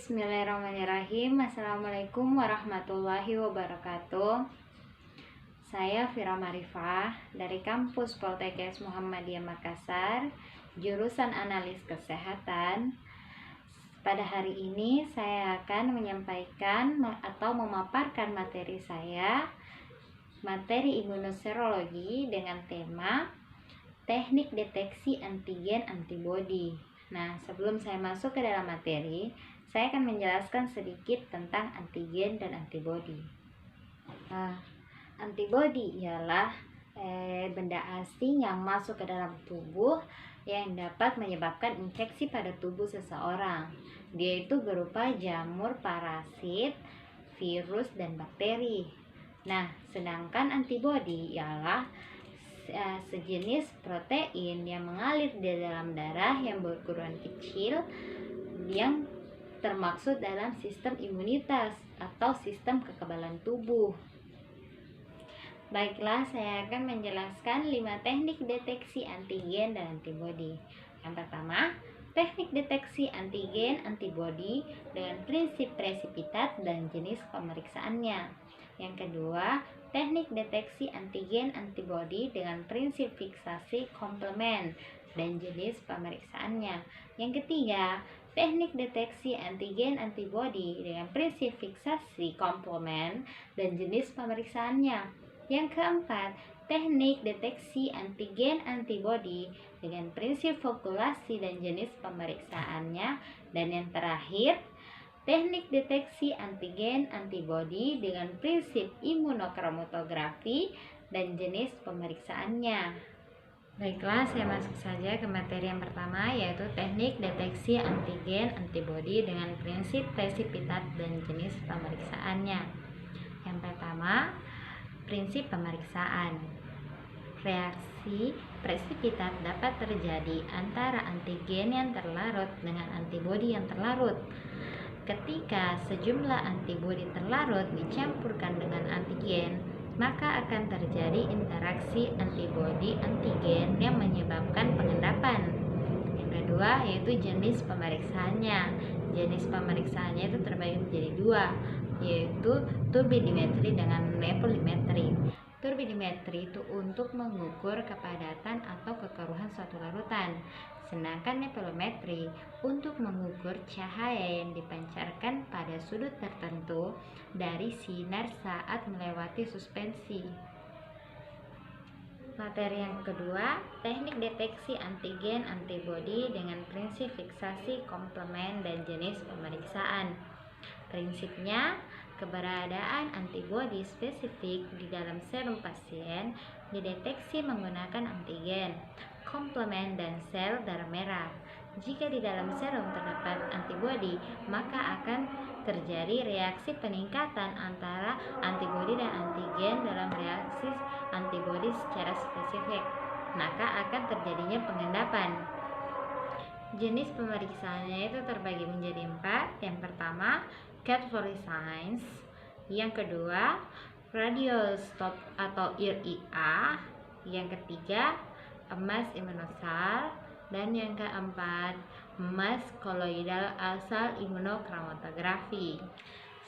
Bismillahirrahmanirrahim. Assalamualaikum warahmatullahi wabarakatuh. Saya Fira Marifah dari kampus Poltekkes Muhammadiyah Makassar, jurusan Analis Kesehatan. Pada hari ini saya akan menyampaikan atau memaparkan materi saya, materi imunoserologi dengan tema teknik deteksi antigen antibodi. Nah, sebelum saya masuk ke dalam materi, saya akan menjelaskan sedikit tentang antigen dan antibodi. Antibodi ialah benda asing yang masuk ke dalam tubuh yang dapat menyebabkan infeksi pada tubuh seseorang. Dia itu berupa jamur, parasit, virus, dan bakteri. Nah, sedangkan antibodi ialah sejenis protein yang mengalir di dalam darah yang berukuran kecil yang termaksud dalam sistem imunitas atau sistem kekebalan tubuh. Baiklah, saya akan menjelaskan 5 teknik deteksi antigen dan antibodi. Yang pertama, teknik deteksi antigen antibodi dengan prinsip presipitat dan jenis pemeriksaannya. Yang kedua, teknik deteksi antigen antibodi dengan prinsip fiksasi komplement dan jenis pemeriksaannya. Yang ketiga, teknik deteksi antigen antibodi dengan prinsip fiksasi komplement dan jenis pemeriksaannya. Yang keempat, teknik deteksi antigen antibodi dengan prinsip populasi dan jenis pemeriksaannya. Dan yang terakhir, teknik deteksi antigen antibodi dengan prinsip imunokromatografi dan jenis pemeriksaannya. Baiklah, saya masuk saja ke materi yang pertama, yaitu teknik deteksi antigen antibodi dengan prinsip presipitat dan jenis pemeriksaannya. Yang pertama, prinsip pemeriksaan. Reaksi presipitat dapat terjadi antara antigen yang terlarut dengan antibodi yang terlarut. Ketika sejumlah antibodi terlarut dicampurkan dengan antigen, maka akan terjadi interaksi antibodi-antigen yang menyebabkan pengendapan. Yang kedua, yaitu jenis pemeriksaannya. Jenis pemeriksaannya itu terbagi menjadi 2, yaitu turbidimetri dengan nebulimetri. Turbidimetri itu untuk mengukur kepadatan atau kekeruhan suatu larutan, sedangkan nebulometri untuk mengukur cahaya yang dipancarkan pada sudut tertentu dari sinar saat melewati suspensi. Materi yang kedua, teknik deteksi antigen antibodi dengan prinsip fiksasi komplement dan jenis pemeriksaan. Prinsipnya, keberadaan antibodi spesifik di dalam serum pasien dideteksi menggunakan antigen, komplement, dan sel darah merah. Jika di dalam serum terdapat antibodi, maka akan terjadi reaksi peningkatan antara antibodi dan antigen dalam reaksi antibodi secara spesifik, maka akan terjadinya pengendapan. Jenis pemeriksaannya itu terbagi menjadi 4. Yang pertama, CAT fluorescence. Yang kedua, radiostop atau RIA. Yang ketiga, mass immunosal. Dan yang keempat, mass colloidal asal imunokromatografi.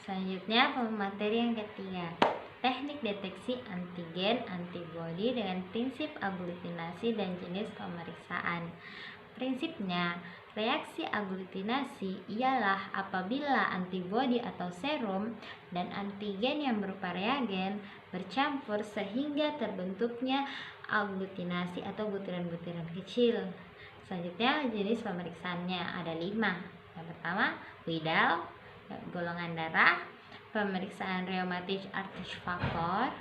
Selanjutnya, materi yang ketiga, teknik deteksi antigen antibodi dengan prinsip aglutinasi dan jenis pemeriksaan. Prinsipnya, reaksi aglutinasi ialah apabila antibodi atau serum dan antigen yang berupa reagen bercampur sehingga terbentuknya aglutinasi atau butiran-butiran kecil. Selanjutnya, jenis pemeriksaannya ada 5. Yang pertama, Widal, golongan darah, pemeriksaan rheumatic arthritis factor.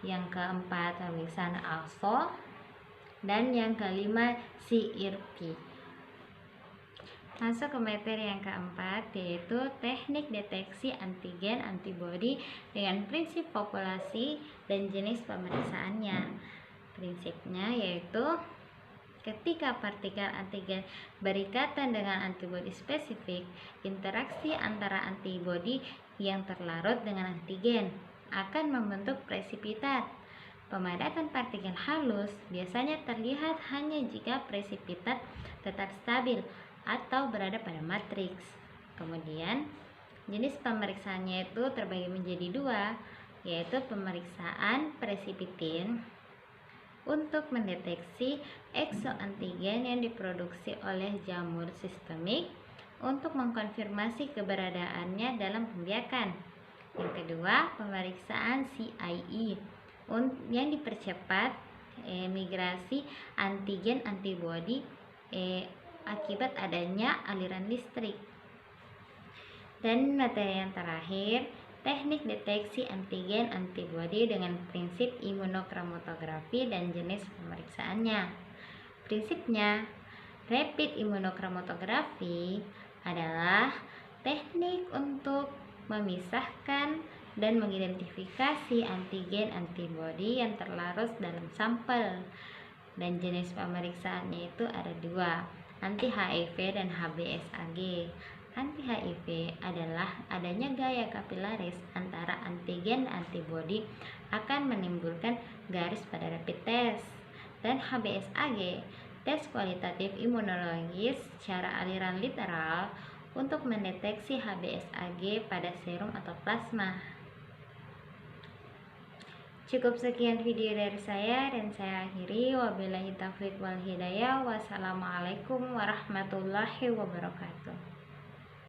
Yang keempat, pemeriksaan ALSO. Dan yang kelima, CRP. Masuk ke materi yang keempat, yaitu teknik deteksi antigen antibodi dengan prinsip populasi dan jenis pemeriksaannya. Prinsipnya yaitu ketika partikel antigen berikatan dengan antibodi spesifik, interaksi antara antibodi yang terlarut dengan antigen akan membentuk presipitat. Pemadatan partikel halus biasanya terlihat hanya jika presipitat tetap stabil atau berada pada matriks. Kemudian jenis pemeriksaannya itu terbagi menjadi dua, yaitu pemeriksaan presipitin untuk mendeteksi eksoantigen yang diproduksi oleh jamur sistemik untuk mengkonfirmasi keberadaannya dalam pembiakan. Yang kedua, pemeriksaan CIE yang dipercepat migrasi antigen antibodi akibat adanya aliran listrik. Dan materi yang terakhir, teknik deteksi antigen antibodi dengan prinsip imunokromatografi dan jenis pemeriksaannya. Prinsipnya, rapid immunochromatografi adalah teknik untuk memisahkan dan mengidentifikasi antigen antibodi yang terlarut dalam sampel. Dan jenis pemeriksaannya itu ada dua, anti HIV dan HBsAg. Anti HIV adalah adanya gaya kapilaris antara antigen dan antibodi akan menimbulkan garis pada rapid test. Dan HBsAg, tes kualitatif imunologis secara aliran literal untuk mendeteksi HBsAg pada serum atau plasma. Cukup sekian video dari saya dan saya akhiri. Wabillahi taufiq wal hidayah. Wassalamualaikum warahmatullahi wabarakatuh.